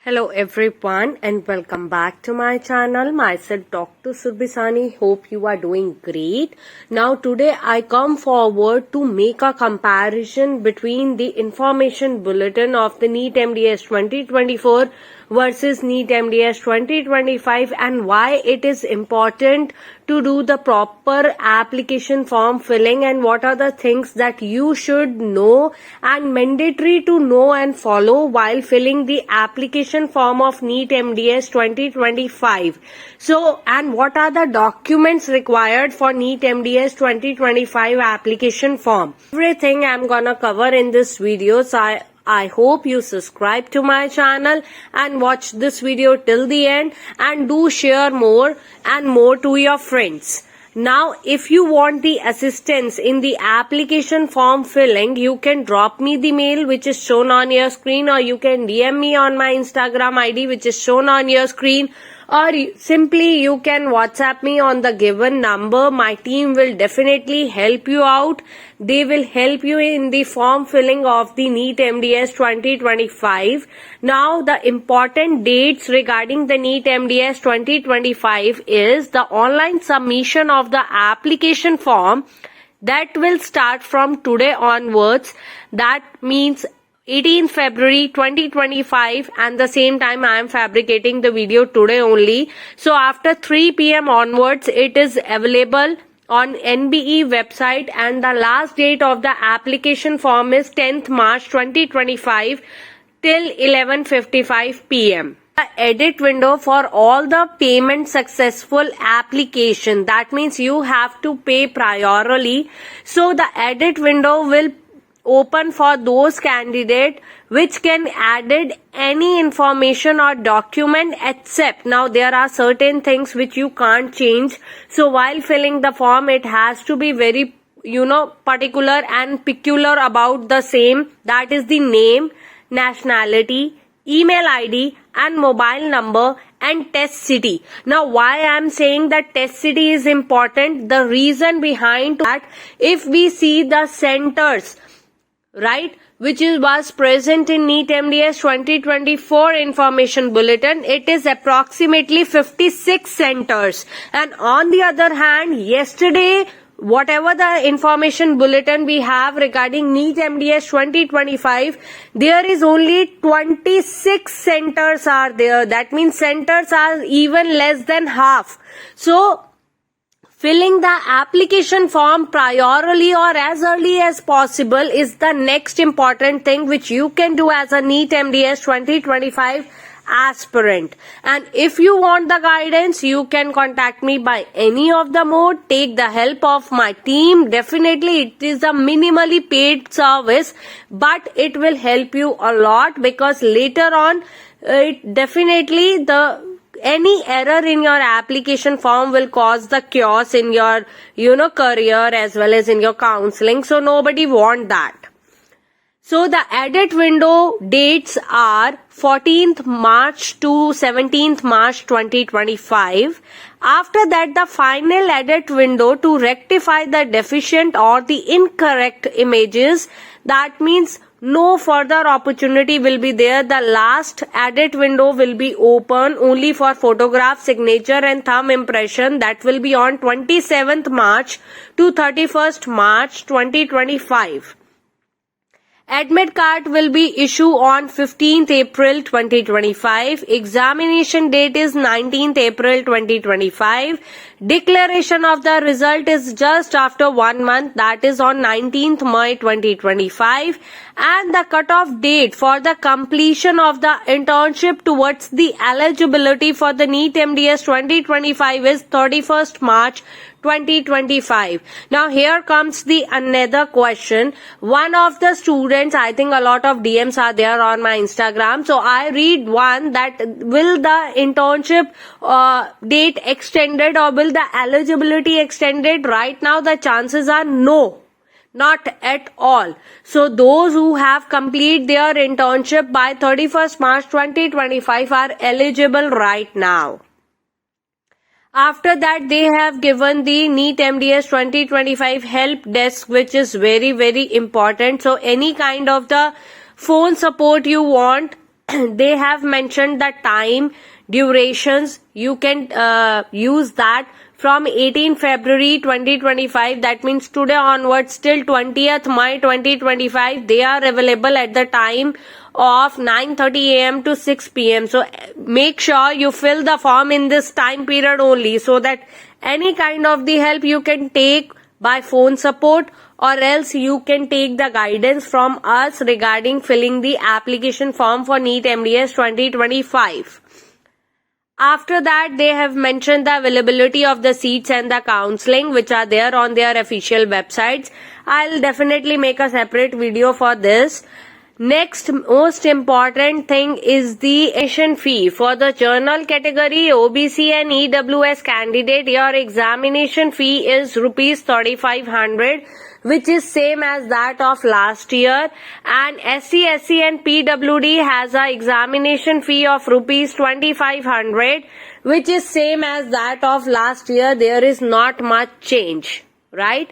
Hello everyone and welcome back to my channel. Myself Dr. Surbisani. Hope you are doing great. Now today I come forward to make a comparison between the information bulletin of the NEET MDS 2024 versus NEET MDS 2025 and why it is important to do the proper application form filling and what are the things that you should know and mandatory to know and follow while filling the application form of NEET MDS 2025. So, and what are the documents required for NEET MDS 2025 application form? Everything I'm gonna cover in this video. So I hope you subscribe to my channel and watch this video till the end and do share more and more to your friends. Now, if you want the assistance in the application form filling, you can drop me the mail which is shown on your screen, or you can DM me on my Instagram ID which is shown on your screen, or simply you can WhatsApp me on the given number. My team will definitely help you out. They will help you in the form filling of the NEET MDS 2025. Now, the important dates regarding the NEET MDS 2025 is the online submission of the application form that will start from today onwards. That means 18th February 2025, and the same time I am fabricating the video today only. So after 3 p.m. onwards it is available on NBE website, and the last date of the application form is 10th March 2025 till 11:55 p.m. The edit window for all the payment successful application, that means you have to pay priorly. So the edit window will open for those candidates which can added any information or document, except now there are certain things which you can't change. So while filling the form it has to be very particular and peculiar about the same. That is the name, nationality, email ID and mobile number and test city. Now why I am saying that test city is important, the reason behind that, if we see the centers, right, which was present in NEET MDS 2024 information bulletin, it is approximately 56 centers. And on the other hand, yesterday, whatever the information bulletin we have regarding NEET MDS 2025, there is only 26 centers are there. That means centers are even less than half. So filling the application form priorly or as early as possible is the next important thing which you can do as a NEET MDS 2025 aspirant. And if you want the guidance, you can contact me by any of the mode. Take the help of my team. Definitely it is a minimally paid service, but it will help you a lot, because later on it definitely any error in your application form will cause the chaos in your career as well as in your counseling. So nobody want that. So the edit window dates are 14th March to 17th March 2025. After that, the final edit window to rectify the deficient or the incorrect images, that means no further opportunity will be there. The last edit window will be open only for photograph, signature and thumb impression. That will be on 27th March to 31st March 2025. Admit card will be issued on 15th April 2025. Examination date is 19th April 2025. Declaration of the result is just after 1 month, that is on 19th May 2025. And the cutoff date for the completion of the internship towards the eligibility for the NEET MDS 2025 is 31st March 2025. Now here comes the another question. One of the students, I think a lot of DMs are there on my Instagram, so I read one that will the internship date extended or will the eligibility extended? Right now the chances are no, not at all. So those who have completed their internship by 31st March 2025 are eligible right now. After that, they have given the NEET MDS 2025 help desk, which is very, very important. So any kind of the phone support you want, they have mentioned the time, durations. You can use that from 18 February 2025, that means today onwards till 20th May 2025. They are available at the time of 9:30 a.m. to 6 p.m. So make sure you fill the form in this time period only, so that any kind of the help you can take by phone support, or else you can take the guidance from us regarding filling the application form for NEET MDS 2025. After that, they have mentioned the availability of the seats and the counseling, which are there on their official websites. I'll definitely make a separate video for this. Next most important thing is the admission fee. For the general category, OBC and EWS candidate, your examination fee is rupees 3,500, which is same as that of last year, and SC, SC and PWD has a examination fee of rupees 2,500, which is same as that of last year. There is not much change, right?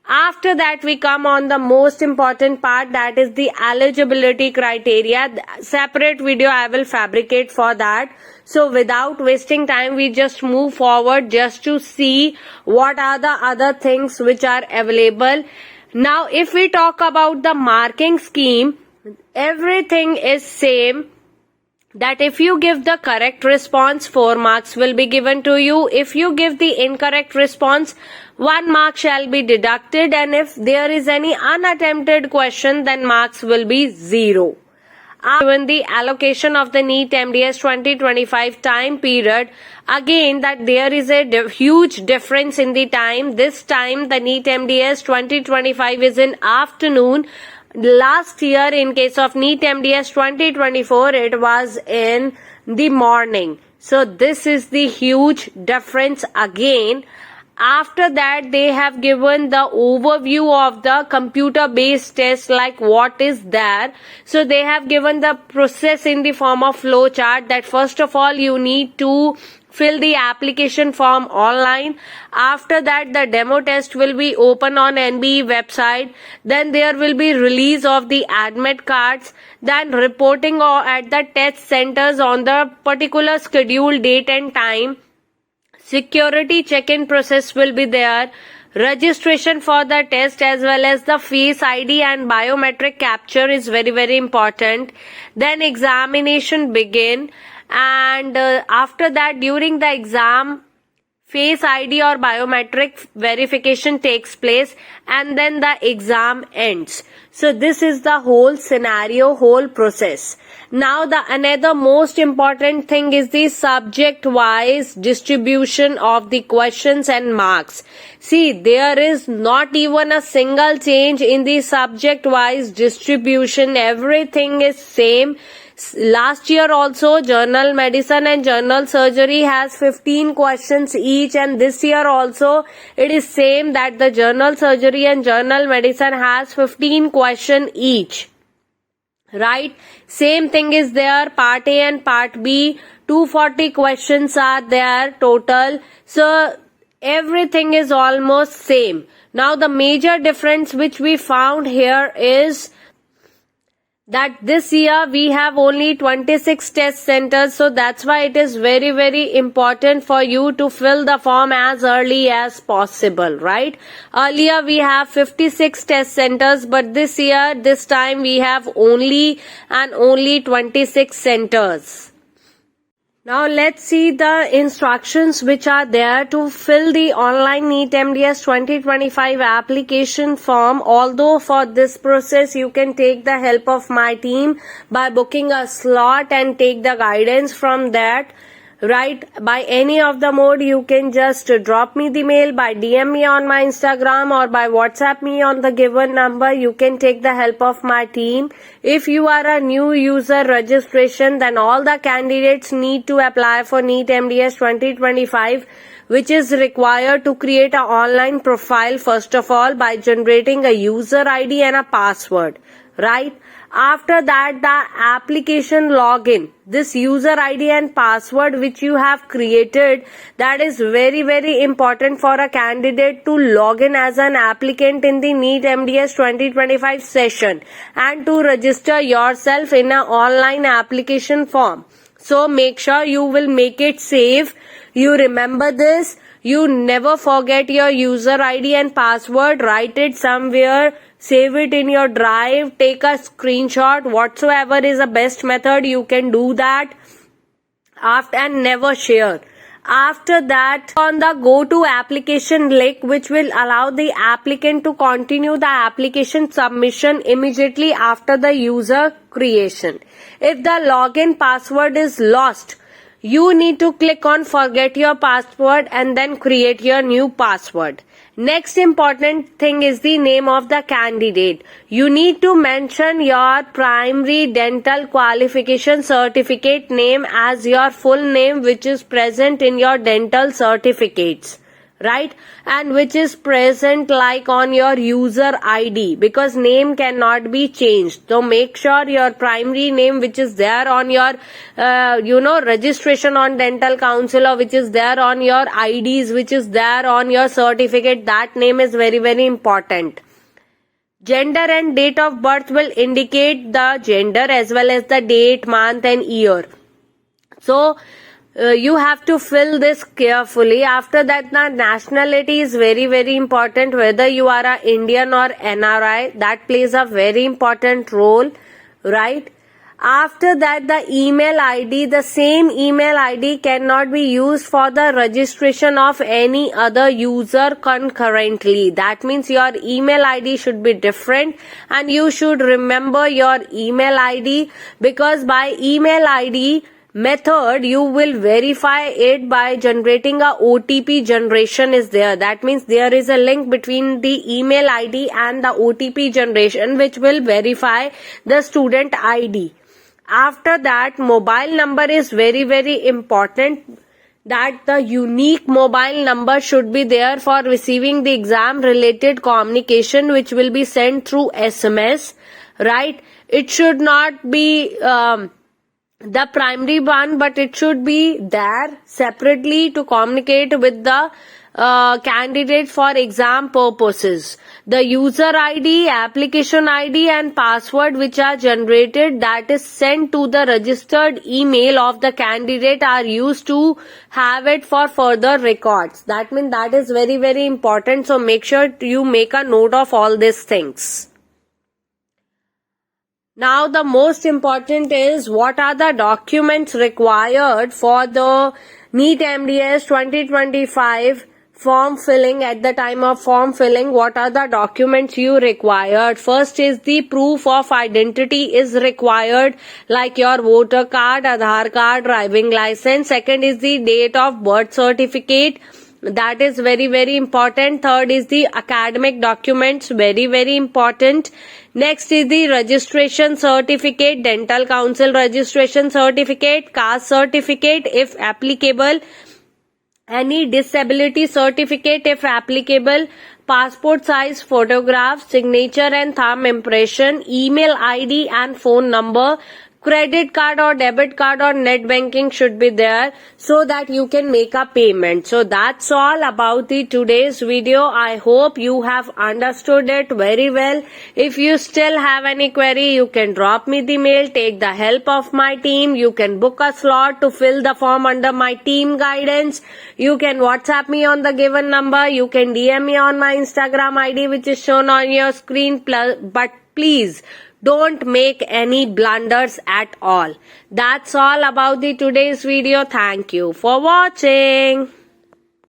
After that, we come on the most important part, that is the eligibility criteria. Separate video I will fabricate for that. So without wasting time, we just move forward just to see what are the other things which are available. Now, if we talk about the marking scheme, everything is same. That if you give the correct response, 4 marks will be given to you. If you give the incorrect response, 1 mark shall be deducted, and if there is any unattempted question, then marks will be 0. Given the allocation of the NEET MDS 2025 time period, again that there is a huge difference in the time. This time the NEET MDS 2025 is in afternoon. Last year, in case of NEET MDS 2024, it was in the morning. So this is the huge difference again. After that, they have given the overview of the computer-based test, like what is there. So they have given the process in the form of flow chart, that first of all you need to fill the application form online. After that, the demo test will be open on NBE website. Then there will be release of the admit cards. Then reporting at the test centers on the particular scheduled date and time. Security check-in process will be there. Registration for the test as well as the face ID and biometric capture is very, very important. Then examination begin. And after that, during the exam, face ID or biometric verification takes place, and then the exam ends. So this is the whole scenario, whole process. Now the another most important thing is the subject wise distribution of the questions and marks. See, there is not even a single change in the subject wise distribution. Everything is same. Last year also, general medicine and general surgery has 15 questions each, and this year also it is same, that the general surgery and general medicine has 15 questions each. Right? Same thing is there. Part A and Part B, 240 questions are there total. So everything is almost same. Now the major difference which we found here is that this year we have only 26 test centers, so that's why it is very, very important for you to fill the form as early as possible, right? Earlier we have 56 test centers, but this year, this time we have only 26 centers. Now let's see the instructions which are there to fill the online NEET MDS 2025 application form. Although for this process you can take the help of my team by booking a slot and take the guidance from that. Right, by any of the mode, you can just drop me the mail, by DM me on my Instagram, or by WhatsApp me on the given number. You can take the help of my team. If you are a new user registration, then all the candidates need to apply for NEET MDS 2025, which is required to create an online profile first of all by generating a user ID and a password. Right? After that, the application login, this user ID and password which you have created, that is very, very important for a candidate to log in as an applicant in the NEET MDS 2025 session and to register yourself in an online application form. So make sure you will make it safe. You remember this. You never forget your user ID and password. Write it somewhere. Save it in your drive. Take a screenshot. Whatsoever is the best method, you can do that. And never share. After that, on the go to application link which will allow the applicant to continue the application submission immediately after the user creation. If the login password is lost, you need to click on forget your password and then create your new password. Next important thing is the name of the candidate. You need to mention your primary dental qualification certificate name as your full name which is present in your dental certificates, right? And which is present like on your user ID, because name cannot be changed. So make sure your primary name which is there on your registration on dental council, or which is there on your IDs, which is there on your certificate, that name is very, very important. Gender and date of birth will indicate the gender as well as the date, month and year. So you have to fill this carefully. After that, the nationality is very, very important. Whether you are a Indian or NRI, that plays a very important role, right? After that, the email ID, the same email ID cannot be used for the registration of any other user concurrently. That means your email ID should be different, and you should remember your email ID, because by email ID method you will verify it by generating a OTP generation is there. That means there is a link between the email ID and the OTP generation which will verify the student ID. After that, mobile number is very, very important, that the unique mobile number should be there for receiving the exam related communication which will be sent through SMS, right? It should not be the primary one, but it should be there separately to communicate with the candidate for exam purposes. The user ID, application ID and password which are generated, that is sent to the registered email of the candidate, are used to have it for further records. That means that is very, very important. So make sure you make a note of all these things. Now the most important is, what are the documents required for the NEET MDS 2025 form filling? At the time of form filling, what are the documents you required? First is the proof of identity is required, like your voter card, Aadhaar card, driving license. Second is the date of birth certificate. That is very, very important. Third is the academic documents, very, very important. Next is the registration certificate, dental council registration certificate, caste certificate if applicable, any disability certificate if applicable, passport size photograph, signature and thumb impression, email ID and phone number, credit card or debit card or net banking should be there so that you can make a payment. So that's all about the today's video. I hope you have understood it very well. If you still have any query, you can drop me the mail. Take the help of my team. You can book a slot to fill the form under my team guidance. You can WhatsApp me on the given number. You can DM me on my Instagram ID which is shown on your screen. But please don't make any blunders at all. That's all about the today's video. Thank you for watching.